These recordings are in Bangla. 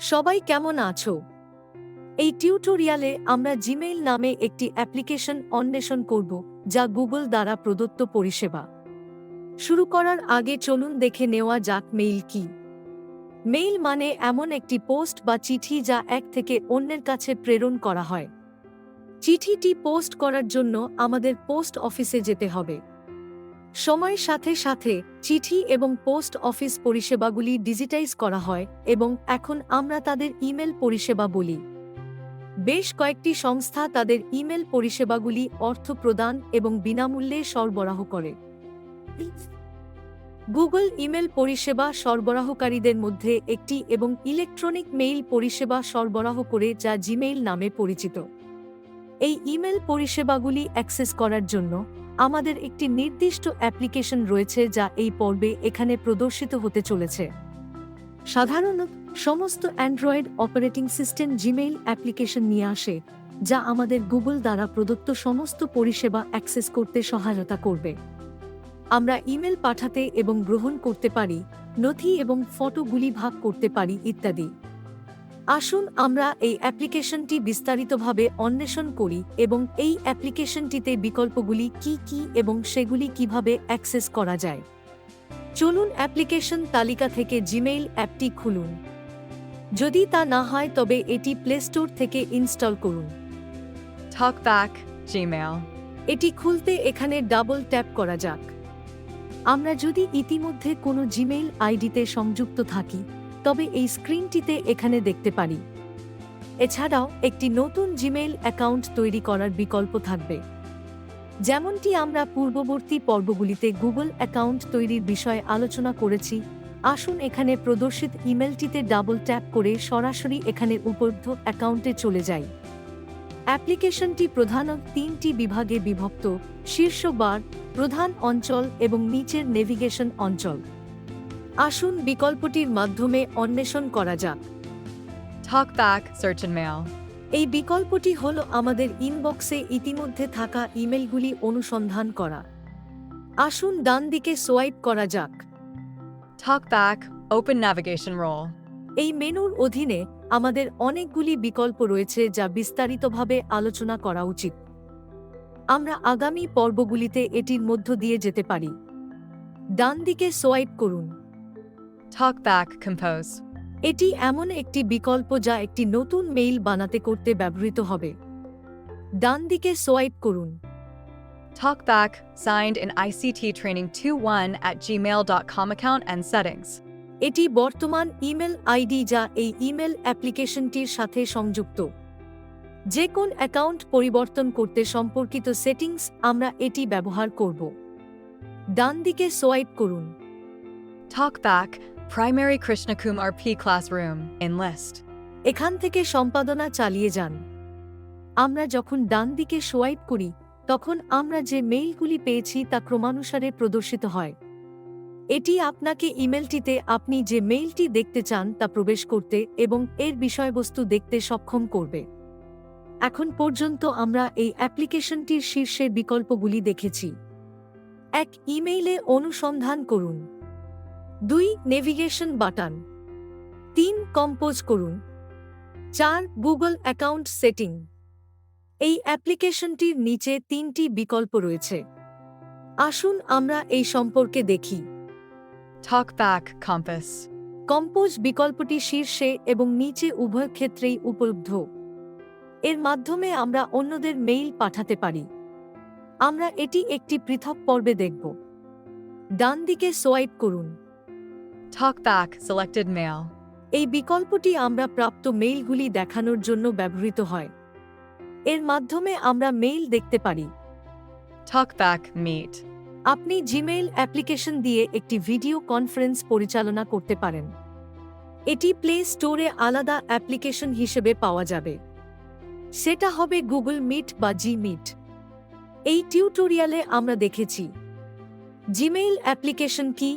সবাই কেমন আছো? এই টিউটোরিয়ালে আমরা জিমেইল নামে একটি অ্যাপ্লিকেশন অন্বেষণ করব, যা গুগল দ্বারা প্রদত্ত পরিষেবা। শুরু করার আগে চলুন দেখে নেওয়া যাক মেইল কি। মেইল মানে এমন একটি পোস্ট বা চিঠি যা এক থেকে অন্যের কাছে প্রেরণ করা হয়। চিঠিটি পোস্ট করার জন্য আমাদের পোস্ট অফিসে যেতে হবে। সময়ের সাথে সাথে চিঠি এবং পোস্ট অফিস পরিষেবাগুলি ডিজিটাইজ করা হয় এবং এখন আমরা তাদের ইমেল পরিষেবা বলি। বেশ কয়েকটি সংস্থা তাদের ইমেল পরিষেবাগুলি অর্থ প্রদান এবং বিনামূল্যে সরবরাহ করে। গুগল ইমেল পরিষেবা সরবরাহকারীদের মধ্যে একটি এবং ইলেকট্রনিক মেইল পরিষেবা সরবরাহ করে যা জিমেইল নামে পরিচিত। এই ইমেল পরিষেবাগুলি অ্যাক্সেস করার জন্য আমাদের একটি নির্দিষ্ট অ্যাপ্লিকেশন রয়েছে যা এই পর্বে এখানে প্রদর্শিত হতে চলেছে। সাধারণত সমস্ত Android operating system Gmail application নিয়ে আসে, যা আমাদের গুগল দ্বারা প্রদত্ত সমস্ত পরিষেবা অ্যাক্সেস করতে সহায়তা করবে। আমরা ইমেল পাঠাতে এবং গ্রহণ করতে পারি, নথি এবং ফটোগুলি ভাগ করতে পারি ইত্যাদি। আসুন আমরা এই অ্যাপ্লিকেশনটি বিস্তারিতভাবে অন্বেষণ করি এবং এই অ্যাপ্লিকেশনটিতে বিকল্পগুলি কী কী এবং সেগুলি কিভাবে অ্যাক্সেস করা যায়। চলুন অ্যাপ্লিকেশন তালিকা থেকে জিমেইল অ্যাপটি খুলুন। যদি তা না হয় তবে এটি প্লে স্টোর থেকে ইনস্টল করুন। TalkBack, Gmail. এটি খুলতে এখানে ডাবল ট্যাপ করা যাক। আমরা যদি ইতিমধ্যে কোনো জিমেইল আইডিতে সংযুক্ত থাকি তবে এই স্ক্রিনটিতে এখানে দেখতে পারি। এছাড়াও একটি নতুন জিমেইল অ্যাকাউন্ট তৈরি করার বিকল্প থাকবে। যেমনটি আমরা পূর্ববর্তী পর্বগুলিতে গুগল অ্যাকাউন্ট তৈরির বিষয়ে আলোচনা করেছি, আসুন এখানে প্রদর্শিত ইমেলটিতে ডাবল ট্যাপ করে সরাসরি এখানে উপলব্ধ অ্যাকাউন্টে চলে যাই। অ্যাপ্লিকেশনটি প্রধানত তিনটি বিভাগে বিভক্ত: শীর্ষ বার, প্রধান অঞ্চল এবং নিচের নেভিগেশন অঞ্চল। আসুন বিকল্পটির মাধ্যমে অন্বেষণ করা যাক। TalkBack, Search and Mail. এই বিকল্পটি হল আমাদের ইনবক্সে ইতিমধ্যে থাকা ইমেলগুলি অনুসন্ধান করা। আসুন ডান দিকে সোয়াইপ করা যাক। TalkBack, Open Navigation Role. এই মেনুর অধীনে আমাদের অনেকগুলি বিকল্প রয়েছে যা বিস্তারিতভাবে আলোচনা করা উচিত। আমরা আগামী পর্বগুলিতে এটির মধ্য দিয়ে যেতে পারি। ডান দিকে সোয়াইপ করুন। TalkBack, Compose. এটি এমন একটি বিকল্প যা একটি নতুন মেইল বানাতে করতে ব্যবহৃত হবে। ডান দিকে সোয়াইপ করুন। TalkBack, Signed in ICT Training 21 at gmail.com account and settings. এটি বর্তমান ইমেল আইডি যা এই ইমেল অ্যাপ্লিকেশনটির সাথে সংযুক্ত। যে কোন অ্যাকাউন্ট পরিবর্তন করতে সম্পর্কিত সেটিংস আমরা এটি ব্যবহার করব। ডান দিকে সোয়াইপ করুন। TalkBack, Primary Krishna Kumar P. Classroom, Enlist. এখান থেকে সম্পাদনা চালিয়ে যান। আমরা যখন ডান দিকে সোয়াইপ করি তখন আমরা যে মেইলগুলি পেয়েছি তা ক্রমানুসারে প্রদর্শিত হয়। এটি আপনাকে ইমেলটিতে আপনি যে মেইলটি দেখতে চান তা প্রবেশ করতে এবং এর বিষয়বস্তু দেখতে সক্ষম করবে। এখন পর্যন্ত আমরা এই অ্যাপ্লিকেশনটির শীর্ষের বিকল্পগুলি দেখেছি। 1. ইমেইলে অনুসন্ধান করুন। 2. Navigation button. 3. কম্পোজ করুন। 4. Google account setting. এই অ্যাপ্লিকেশনটির নিচে 3টি বিকল্প রয়েছে। আসুন আমরা এই সম্পর্কে দেখি। TalkBack, Compass. কম্পোজ বিকল্পটি শীর্ষে এবং নিচে উভয় ক্ষেত্রেই উপলব্ধ। এর মাধ্যমে আমরা অন্যদের মেইল পাঠাতে পারি। আমরা এটি একটি পৃথক পর্বে দেখব। ডান দিকে সোয়াইপ করুন। TalkBack, Selected Mail. এই বিকল্পটি আমরা প্রাপ্ত মেইলগুলি দেখানোর জন্য ব্যবহৃত হয়। এর মাধ্যমে আমরা মেইল দেখতে পারি। TalkBack, Meet. আপনি জিমেইল অ্যাপ্লিকেশন দিয়ে একটি ভিডিও কনফারেন্স পরিচালনা করতে পারেন। এটি প্লে স্টোরে আলাদা অ্যাপ্লিকেশন হিসেবে পাওয়া যাবে। সেটা হবে গুগল মিট বা জি মিট। এই টিউটোরিয়ালে আমরা দেখেছি জিমেইল অ্যাপ্লিকেশন কি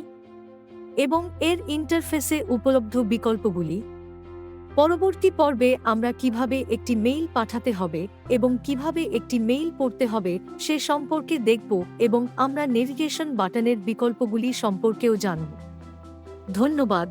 এবং এর ইন্টারফেসে উপলব্ধ বিকল্পগুলি। পরবর্তী পর্বে আমরা কিভাবে একটি মেইল পাঠাতে হবে এবং কিভাবে একটি মেইল পড়তে হবে সে সম্পর্কে দেখব এবং আমরা নেভিগেশন বাটনের বিকল্পগুলি সম্পর্কেও জানব। ধন্যবাদ।